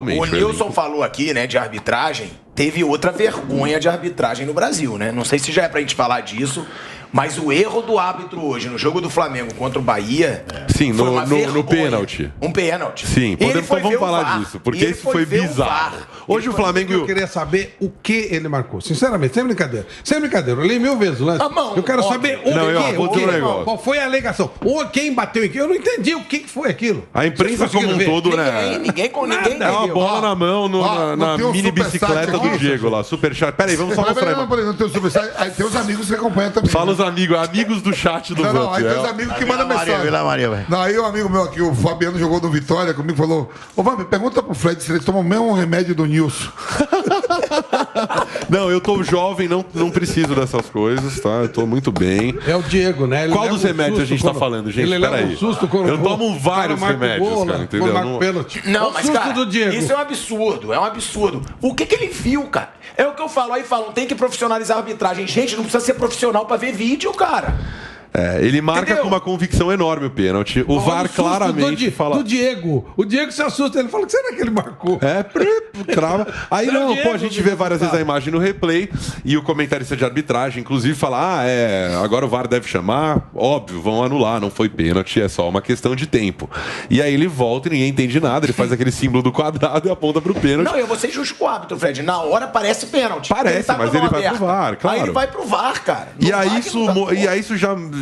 O Nilson falou aqui, né, de arbitragem. Teve outra vergonha de arbitragem no Brasil, né? Não sei se já é pra gente falar disso, mas o erro do árbitro hoje no jogo do Flamengo contra o Bahia. Sim, no pênalti. Um pênalti. Sim, vamos falar disso, porque isso foi bizarro. Hoje o Flamengo. Eu queria saber o que ele marcou. Sinceramente, sem brincadeira. Sem brincadeira, eu li 1000 vezes o lance. Eu quero saber o que. Qual foi a alegação? Ou quem bateu em quem? Eu não entendi o que foi aquilo. A imprensa como um todo, né? Ninguém é uma bola na mão, na mini bicicleta do Diego lá. Superchat. Peraí, vamos só mostrar aí. Não tem o superchat. Aí tem os amigos que acompanham também. Fala os amigos do chat do Não, aí tem os amigos que mandam mensagem. Vila Maria, velho. Não, aí um amigo meu aqui, o Fabiano, jogou no Vitória comigo e falou: ô, Vamp, pergunta pro Fred se ele toma o mesmo remédio do Nilson. Não, eu tô jovem, não preciso dessas coisas, tá? Eu tô muito bem. É o Diego, né? Ele qual dos remédios a gente tá falando, gente? Peraí. Eu tomo vários remédios, cara, entendeu? Não, mas, cara, isso é um absurdo, O que ele viu, cara? É o que eu falo, aí falam, tem que profissionalizar a arbitragem. Gente, não precisa ser profissional pra ver vídeo, cara. Ele marca com uma convicção enorme o pênalti. O VAR claramente fala. Do Diego. O Diego se assusta. Ele fala: o que será que ele marcou? Crava. Aí não, Diego, a gente vê várias vezes a imagem no replay e o comentarista de arbitragem, inclusive, fala: agora o VAR deve chamar. Óbvio, vão anular. Não foi pênalti, é só uma questão de tempo. E aí ele volta e ninguém entende nada. Ele faz aquele símbolo do quadrado e aponta pro pênalti. Não, eu vou ser justo com o árbitro, Fred. Na hora parece pênalti. Parece, mas ele vai pro VAR, claro. Aí ele vai pro VAR, cara. E aí isso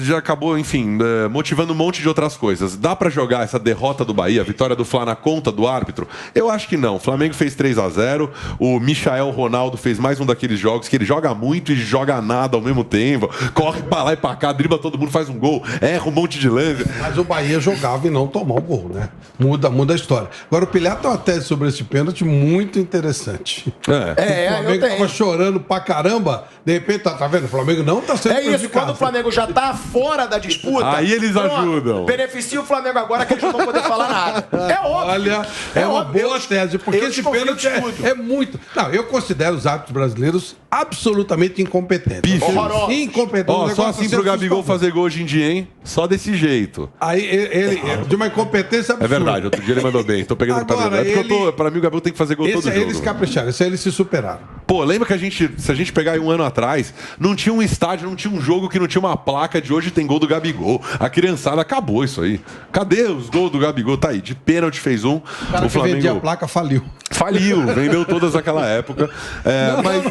já acabou, enfim, motivando um monte de outras coisas. Dá pra jogar essa derrota do Bahia, a vitória do Fla na conta do árbitro? Eu acho que não. O Flamengo fez 3-0. O Michael Ronaldo fez mais um daqueles jogos que ele joga muito e joga nada ao mesmo tempo. Corre pra lá e pra cá, dribla todo mundo, faz um gol, erra um monte de lance. Mas o Bahia jogava e não tomou o gol, né? Muda a história. Agora o Pilhar tem uma tese sobre esse pênalti muito interessante. O Flamengo tava chorando pra caramba. De repente, tá vendo? O Flamengo não tá sendo prejudicado. Isso, quando o Flamengo já tá fora da disputa. Aí eles ajudam. Beneficia o Flamengo agora que eles não vão poder falar nada. É óbvio. Olha, é uma boa tese, porque esse pênalti é muito. Não, eu considero os árbitros brasileiros absolutamente incompetentes. Incompetentes. Só assim pro Gabigol fazer gol hoje em dia, hein? Só desse jeito. Aí ele de uma incompetência absurda. É verdade, outro dia ele mandou bem. Tô pegando o cabelo. Pra mim o Gabigol tem que fazer gol todo jogo. Eles capricharam, esse aí eles se superaram. Pô, lembra que se a gente pegar aí um ano atrás, não tinha um estádio, não tinha um jogo que não tinha uma placa de hoje tem gol do Gabigol. A criançada acabou isso aí. Cadê os gols do Gabigol? Tá aí, de pênalti fez um. O Flamengo vendia a placa faliu. Vendeu todas naquela época.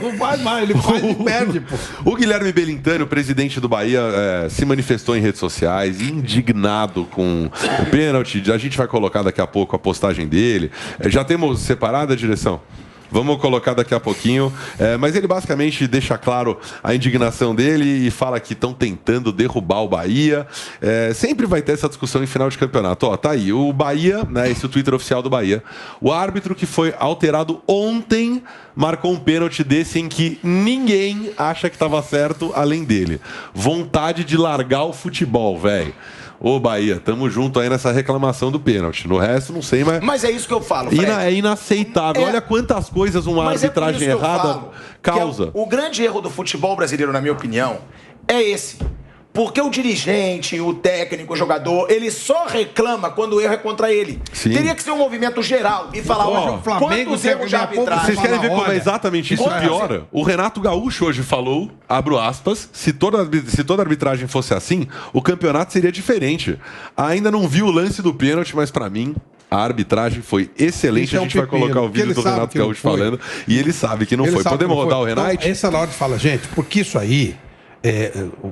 Não faz mais, ele faz e perde, pô. O Guilherme Belintani, o presidente do Bahia, se manifestou em redes sociais, indignado com o pênalti. A gente vai colocar daqui a pouco a postagem dele. Já temos separada a direção? Vamos colocar daqui a pouquinho. Mas ele basicamente deixa claro a indignação dele e fala que estão tentando derrubar o Bahia. Sempre vai ter essa discussão em final de campeonato. Ó, tá aí. O Bahia, né, esse é o Twitter oficial do Bahia. O árbitro que foi alterado ontem marcou um pênalti desse em que ninguém acha que estava certo além dele. Vontade de largar o futebol, velho. Ô, Bahia, tamo junto aí nessa reclamação do pênalti. No resto, não sei, mas... Mas é isso que eu falo, Fred. É inaceitável. Olha quantas coisas uma arbitragem errada causa. O grande erro do futebol brasileiro, na minha opinião, é esse. Porque o dirigente, o técnico, o jogador, ele só reclama quando o erro é contra ele. Sim. Teria que ser um movimento geral e falar, o Flamengo, quantos erros de arbitragem. Vocês querem ver como é exatamente isso piora? O Renato Gaúcho hoje falou, abro aspas, se toda arbitragem fosse assim, o campeonato seria diferente. Ainda não vi o lance do pênalti, mas pra mim... A arbitragem foi excelente. A gente vai colocar o vídeo do Renato Gaúcho falando. E ele sabe que não foi. Podemos rodar o Renato? Então, essa é na hora de falar, gente, porque isso aí...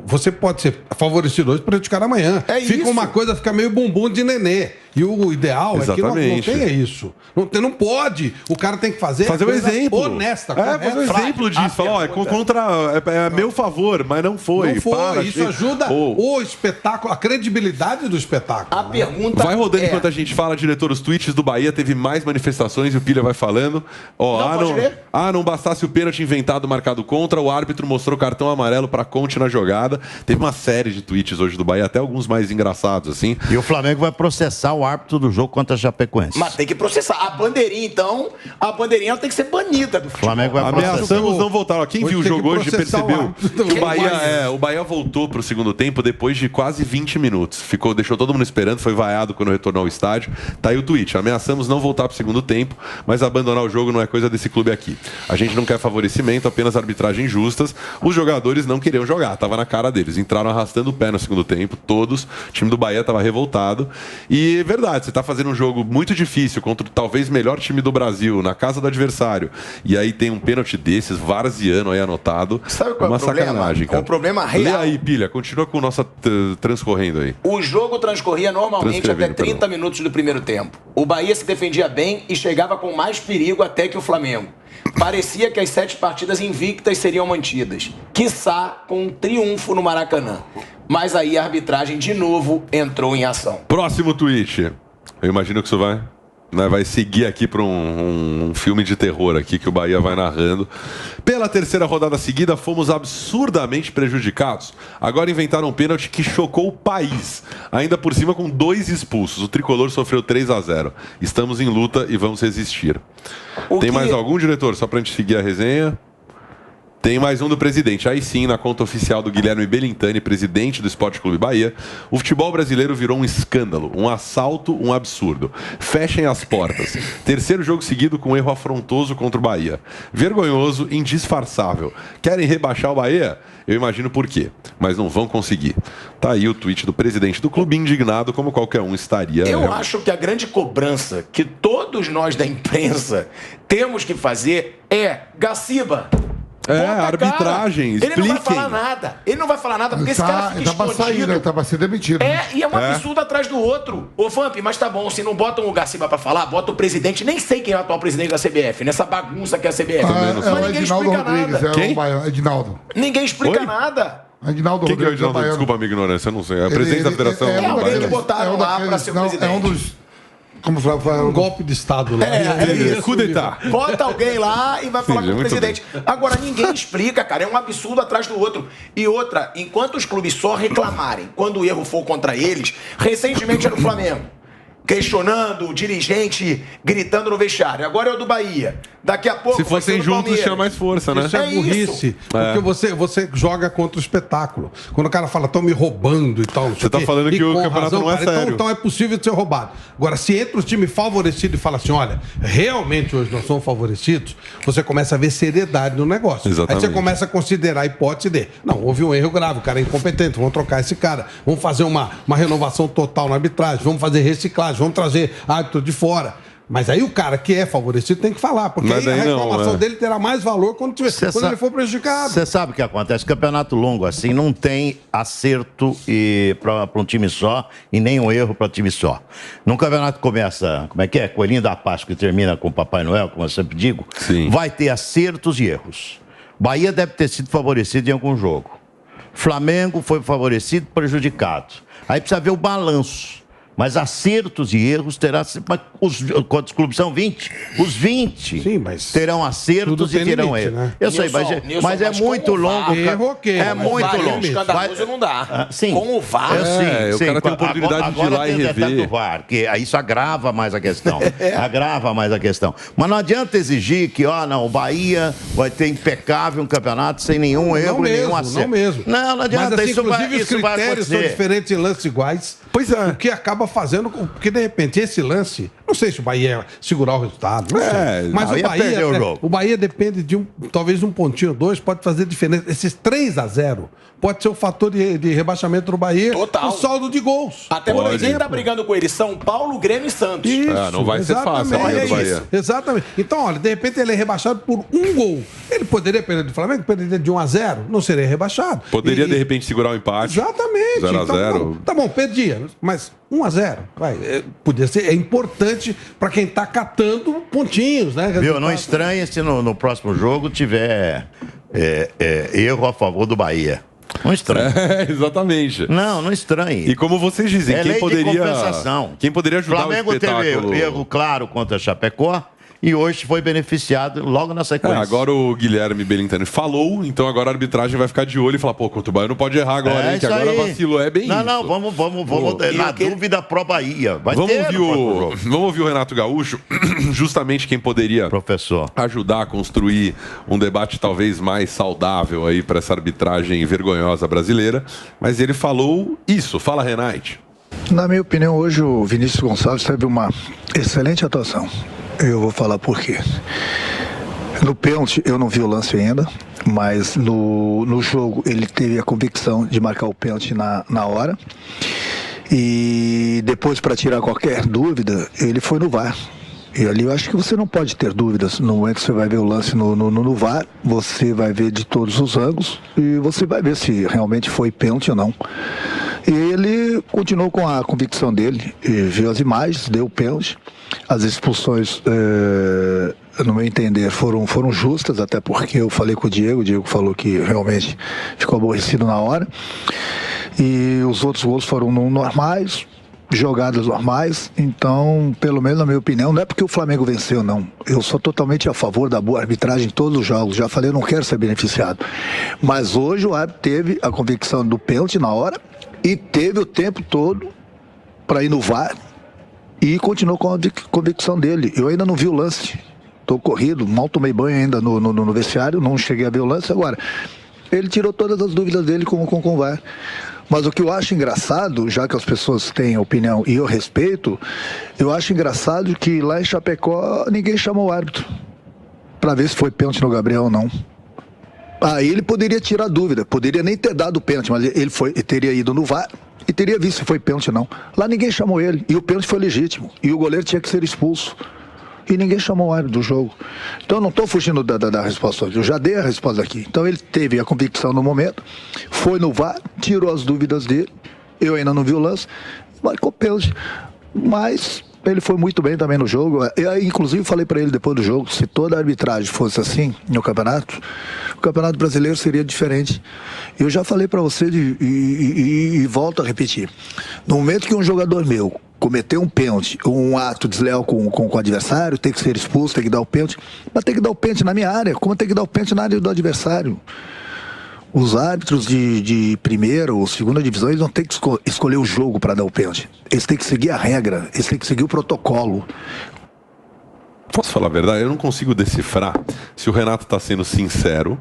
você pode ser favorecido hoje para prejudicar amanhã. Fica uma coisa, fica meio bumbum de nenê. E o ideal é que não tenha isso. Não pode. O cara tem que fazer um exemplo. Honesta. Fazer um exemplo disso. Falar, é meu favor, mas não foi. Não foi. Isso ajuda o espetáculo, a credibilidade do espetáculo. A pergunta vai rodando enquanto a gente fala, diretor, os tweets do Bahia, teve mais manifestações e o Pilha vai falando. Não bastasse o pênalti inventado marcado contra, o árbitro mostrou cartão amarelo para Conte na jogada. Teve uma série de tweets hoje do Bahia, até alguns mais engraçados, assim. E o Flamengo vai processar o o árbitro do jogo contra a Chapecoense. Mas tem que processar. A bandeirinha, então, ela tem que ser banida do futebol. Flamengo vai Ameaçamos não voltar. Quem viu o jogo hoje percebeu que o Bahia voltou para o segundo tempo depois de quase 20 minutos. Deixou todo mundo esperando, foi vaiado quando retornou ao estádio. Tá aí o tweet. Ameaçamos não voltar para o segundo tempo, mas abandonar o jogo não é coisa desse clube aqui. A gente não quer favorecimento, apenas arbitragem justas. Os jogadores não queriam jogar, tava na cara deles. Entraram arrastando o pé no segundo tempo, todos. O time do Bahia tava revoltado. E é verdade, você tá fazendo um jogo muito difícil contra o talvez melhor time do Brasil, na casa do adversário. E aí tem um pênalti desses, varziano aí anotado. Sabe qual é o problema? Sacanagem, cara. O problema real. Lê aí, Pilha, continua com o nosso transcorrendo aí. O jogo transcorria normalmente até 30 minutos do primeiro tempo. O Bahia se defendia bem e chegava com mais perigo até que o Flamengo. Parecia que as 7 partidas invictas seriam mantidas. Quiçá com um triunfo no Maracanã. Mas aí a arbitragem de novo entrou em ação. Próximo tweet. Eu imagino que isso vai seguir aqui para um filme de terror aqui que o Bahia vai narrando. Pela terceira rodada seguida, fomos absurdamente prejudicados. Agora inventaram um pênalti que chocou o país. Ainda por cima com 2 expulsos. O tricolor sofreu 3-0. Estamos em luta e vamos resistir. Tem mais algum, diretor? Só para a gente seguir a resenha. Tem mais um do presidente. Aí sim, na conta oficial do Guilherme Belintani, presidente do Esporte Clube Bahia, o futebol brasileiro virou um escândalo, um assalto, um absurdo. Fechem as portas. Terceiro jogo seguido com um erro afrontoso contra o Bahia. Vergonhoso, indisfarçável. Querem rebaixar o Bahia? Eu imagino por quê, mas não vão conseguir. Tá aí o tweet do presidente do clube, indignado como qualquer um estaria. Eu acho que a grande cobrança que todos nós da imprensa temos que fazer é Gaciba. Arbitragem, expliquem. Ele não vai falar nada. Ele não vai falar nada porque esse cara fica escondido. Ele tá pra ser demitido. E é um absurdo atrás do outro. Ô, Vamp, mas tá bom, se não botam o Gaciba pra falar, bota o presidente, nem sei quem é o atual presidente da CBF, nessa bagunça que é a CBF. Mas ninguém explica nada. Quem? Edinaldo. Ninguém explica nada. Edinaldo Quem que é o Edinaldo? Desculpa a minha ignorância, eu não sei. É o presidente da federação. É alguém que botaram lá pra ser o presidente. É um dos... Como falar? Um golpe de Estado lá. Coup d'État. Bota alguém lá e vai falar com o presidente. Agora, ninguém explica, cara. É um absurdo atrás do outro. E outra, enquanto os clubes só reclamarem quando o erro for contra eles, recentemente era o Flamengo. Questionando o dirigente, gritando no vestiário. Agora é o do Bahia. Daqui a pouco. Se fossem juntos, tinha mais força, né? Isso é burrice. Porque você joga contra o espetáculo. Quando o cara fala, estão me roubando e tal. Você tá falando que o campeonato não é sério. Então é possível de ser roubado. Agora, se entra o time favorecido e fala assim: olha, realmente hoje nós somos favorecidos, você começa a ver seriedade no negócio. Exatamente. Aí você começa a considerar a hipótese de: não, houve um erro grave, o cara é incompetente, vamos trocar esse cara, vamos fazer uma renovação total na arbitragem, vamos fazer reciclagem, vamos trazer árbitro de fora. Mas aí o cara que é favorecido tem que falar, porque aí a reclamação dele terá mais valor quando ele for prejudicado. Você sabe o que acontece? Campeonato longo assim não tem acerto para um time só e nem um erro para um time só. Num campeonato que começa, como é que é? Coelhinho da Páscoa e termina com o Papai Noel, como eu sempre digo, vai ter acertos e erros. Bahia deve ter sido favorecido em algum jogo. Flamengo foi favorecido, prejudicado. Aí precisa ver o balanço. Mas acertos e erros terá... Quantos clubes são? 20? Os 20 terão acertos e terão erros. Né? Eu sei, mas é muito longo. Erro, okay, é muito longo. Escandaloso não dá. Sim. Com o VAR. O cara tem oportunidade de ir lá e rever. Do VAR, que isso agrava mais a questão. Agrava mais a questão. Mas não adianta exigir que, o Bahia vai ter impecável um campeonato sem nenhum erro e nenhum acerto. Não mesmo. Não adianta. Mas, assim, inclusive, os critérios são diferentes em lances iguais. Pois é. O que acaba fazendo... Porque, de repente, esse lance... Não sei se o Bahia ia segurar o resultado. Não sei. Mas o Bahia depende de talvez um pontinho ou dois, pode fazer diferença. Esses 3-0 pode ser o fator de rebaixamento do Bahia. Total. O saldo de gols. Até porque quem tá brigando com ele, São Paulo, Grêmio e Santos. Isso, não vai ser fácil a Bahia do Bahia. Exatamente. Então, olha, de repente ele é rebaixado por um gol. Ele poderia perder do Flamengo, perder de 1-0, não seria rebaixado. Poderia, de repente, segurar o empate. Exatamente. 0-0. Então, tá bom, perdia, mas 1-0. Podia ser. É importante para quem tá catando pontinhos, né? Viu? Não estranhe se no próximo jogo tiver erro a favor do Bahia. Não estranhe. Exatamente. Não estranhe. E como vocês dizem, quem poderia ajudar Flamengo o espetáculo... teve erro claro contra a Chapecó e hoje foi beneficiado logo na sequência. Agora o Guilherme Belintani falou, então agora a arbitragem vai ficar de olho e falar, pô, contra o Bahia não pode errar agora, hein, que agora vacilou. É bem isso. Não, vamos na dúvida pro Bahia. Vamos ouvir o Renato Gaúcho, justamente quem poderia ajudar a construir um debate talvez mais saudável aí para essa arbitragem vergonhosa brasileira, mas ele falou isso. Fala, Renate. Na minha opinião, hoje o Vinícius Gonçalves teve uma excelente atuação. Eu vou falar por quê. No pênalti, eu não vi o lance ainda, mas no jogo ele teve a convicção de marcar o pênalti na hora. E depois, para tirar qualquer dúvida, ele foi no VAR. E ali eu acho que você não pode ter dúvidas. No momento que você vai ver o lance no VAR, você vai ver de todos os ângulos e você vai ver se realmente foi pênalti ou não. E ele continuou com a convicção dele, e viu as imagens, deu pênalti. As expulsões, no meu entender, foram justas, até porque eu falei com o Diego falou que realmente ficou aborrecido na hora. E os outros gols foram normais, jogadas normais. Então, pelo menos na minha opinião, não é porque o Flamengo venceu, não. Eu sou totalmente a favor da boa arbitragem em todos os jogos. Já falei, eu não quero ser beneficiado. Mas hoje o árbitro teve a convicção do pênalti na hora e teve o tempo todo para ir no VAR e continuou com a convicção dele. Eu ainda não vi o lance. Estou corrido, mal tomei banho ainda no vestiário, não cheguei a ver o lance. Agora, ele tirou todas as dúvidas dele com o VAR. Mas o que eu acho engraçado, já que as pessoas têm opinião e eu respeito, eu acho engraçado que lá em Chapecó ninguém chamou o árbitro para ver se foi pênalti no Gabriel ou não. Aí ele poderia tirar dúvida, poderia nem ter dado o pênalti, mas ele teria ido no VAR e teria visto se foi pênalti ou não. Lá ninguém chamou ele e o pênalti foi legítimo e o goleiro tinha que ser expulso. E ninguém chamou o árbitro do jogo. Então eu não estou fugindo da resposta. Eu já dei a resposta aqui. Então ele teve a convicção no momento, foi no VAR, tirou as dúvidas dele. Eu ainda não vi o lance, marcou pênalti. Mas ele foi muito bem também no jogo. Eu, inclusive, falei para ele depois do jogo, se toda a arbitragem fosse assim no campeonato, o campeonato brasileiro seria diferente. Eu já falei para você e volto a repetir. No momento que um jogador meu cometer um pênalti, um ato desleal com o adversário, tem que ser expulso, tem que dar o pênalti, mas tem que dar o pênalti na minha área, como tem que dar o pênalti na área do adversário. Os árbitros de primeira ou segunda divisão, eles não têm que escolher o jogo para dar o pênalti. Eles têm que seguir a regra, eles têm que seguir o protocolo. Posso falar a verdade? Eu não consigo decifrar se o Renato está sendo sincero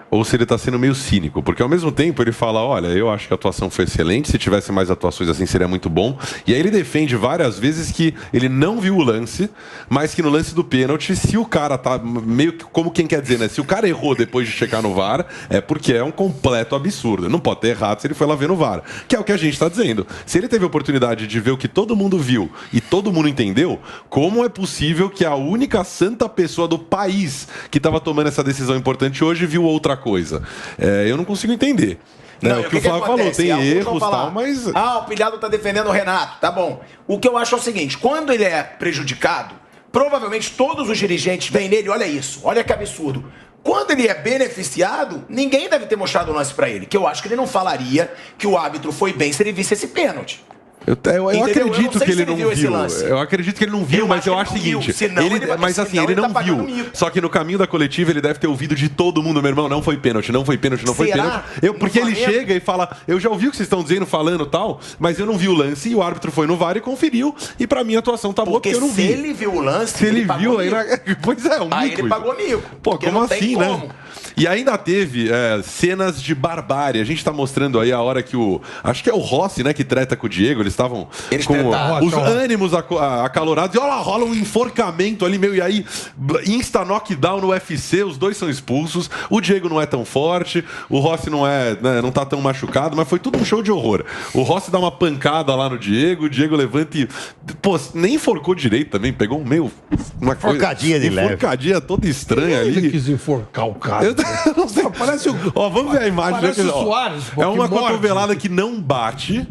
ou se ele está sendo meio cínico, porque ao mesmo tempo ele fala, olha, eu acho que a atuação foi excelente, se tivesse mais atuações assim seria muito bom, e aí ele defende várias vezes que ele não viu o lance, mas que no lance do pênalti, se o cara tá meio que, como quem quer dizer, né, se o cara errou depois de checar no VAR, é porque é um completo absurdo, não pode ter errado se ele foi lá ver no VAR, que é o que a gente está dizendo. Se ele teve a oportunidade de ver o que todo mundo viu e todo mundo entendeu, como é possível que a única santa pessoa do país que estava tomando essa decisão importante hoje viu outra coisa? Eu não consigo entender. Não, o que o Flávio falou, tem erros e tal, mas... o Pilhado tá defendendo o Renato, tá bom. O que eu acho é o seguinte, quando ele é prejudicado, provavelmente todos os dirigentes vêm nele, olha isso, olha que absurdo. Quando ele é beneficiado, ninguém deve ter mostrado o lance pra ele, que eu acho que ele não falaria que o árbitro foi bem se ele visse esse pênalti. Eu acredito que ele não viu. Eu acredito que ele não viu, mas eu acho o seguinte. Mas assim, ele não viu. Só que no caminho da coletiva ele deve ter ouvido de todo mundo, meu irmão, não foi pênalti, não foi pênalti, não foi pênalti. Porque ele chega e fala, eu já ouvi o que vocês estão dizendo, falando tal, mas eu não vi o lance e o árbitro foi no VAR e conferiu. E pra mim a atuação tá boa porque eu não vi. Se ele viu o lance, se ele viu, aí. Pois é, um mico. Aí ele pagou mico. Pô, como assim, né? E ainda teve cenas de barbárie. A gente tá mostrando aí a hora que acho que é o Rossi, né, que treta com o Diego. Eles estavam com os ânimos acalorados. E olha lá, rola um enforcamento ali, e aí insta knockdown no UFC. Os dois são expulsos. O Diego não é tão forte. O Rossi não tá tão machucado. Mas foi tudo um show de horror. O Rossi dá uma pancada lá no Diego. O Diego levanta e... Pô, nem enforcou direito também. Pegou uma enforcadinha de leve. Enforcadinha toda estranha ali. Ele quis enforcar o cara. Não sei. Parece vamos ver a imagem. Parece o Soares. É uma cotovelada que não bate.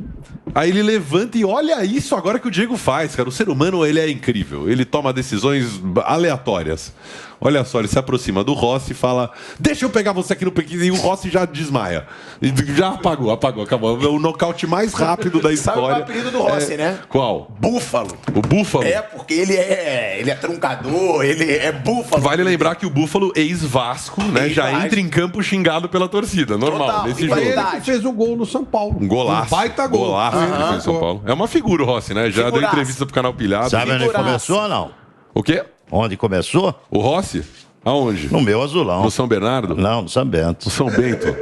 Aí ele levanta e olha isso agora que o Diego faz, cara. O ser humano, ele é incrível. Ele toma decisões aleatórias. Olha só, ele se aproxima do Rossi e fala: deixa eu pegar você aqui no pequeno. E o Rossi já desmaia. E já apagou, acabou. O nocaute mais rápido da história. Sabe o apelido do Rossi, né? Qual? Búfalo. O Búfalo? É, porque ele é truncador, ele é búfalo. Vale lembrar que o Búfalo, ex-Vasco, né, já entra em campo xingado pela torcida. Normal, Total, nesse jogo. Ele que fez o gol no São Paulo. Um golaço. Um baita gol. Golaço ele fez em São Paulo. É uma figura o Rossi, né? Já deu entrevista pro Canal Pilhado. Sabe onde começou ou não? O quê? Onde começou? O Rossi? Aonde? No meu azulão. No São Bernardo? Não, no São Bento. No São Bento.